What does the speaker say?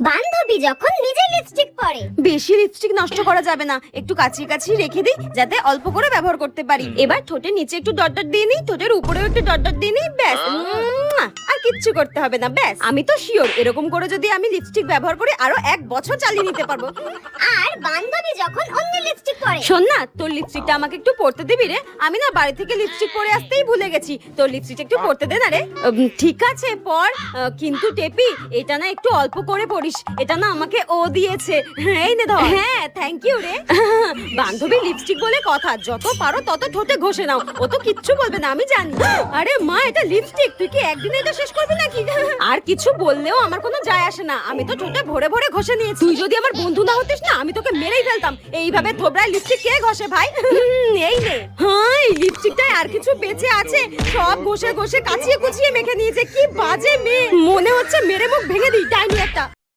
বান্ধবী যখন নিজে লিপস্টিক পরে। বেশি লিপস্টিক নষ্ট করা যাবে না, একটু কাছিয়ে কাছিয়ে রেখে দিই যাতে অল্প করে ব্যবহার করতে পারি। এবার ঠোঁটের নিচে একটু ডট ডট দিয়ে নিই, ঠোঁটের উপরেও একটু ডট ডট দিয়ে নিই, ব্যাস। আর কিচ্ছু করতে হবে না, ব্যাস। আমি তো শিওর এরকম করে যদি আমি লিপস্টিক ব্যবহার করি আরো 1 বছর চালিয়ে নিতে পারবো। আর বান্ধবী যখন অন্য লিপস্টিক পরে। শোন না, তোর লিপস্টিকটা আমাকে একটু পরতে দিবি রে? আমি না বাড়ি থেকে লিপস্টিক পরে আসতেই ভুলে গেছি। তোর লিপস্টিকটা একটু পরতে দে না রে। ঠিক আছে পর, কিন্তু টেপি এটা না একটু অল্প করে পরিস, এটা না আমাকে ও দিয়েছে। এই নে ধর। হ্যাঁ থ্যাংক ইউ রে। বান্ধবী লিপস্টিক বলে কথা, যত পারো তত ঠোঁটে ঘষে নাও, ও তো কিচ্ছু বলবে না আমি জানি। আরে মা এটা লিপস্টিক, তুই কি একদিনে এটা শেষ করবি নাকি? আর কিছু বললেও আমার কোনো যায় আসে না, আমি তো ঠোঁটে ভরে ভরে ঘষে নিয়েছি। তুই যদি আমার বন্ধু না হতিস না আমি তোকে মেরেই ফেলতাম। এইভাবে থোবরায় লিপস্টিক কে ঘষে ভাই? এই নে। হ্যাঁ এই লিপস্টিকটায় আর কিছু বেঁচে আছে, সব ঘষে ঘষে কাচিয়ে কুচিয়ে মেখে নিয়েছে। কি বাজে মেয়ে, মনে হচ্ছে মেরে মুখ ভেঙে দিই, ডাইনি একটা।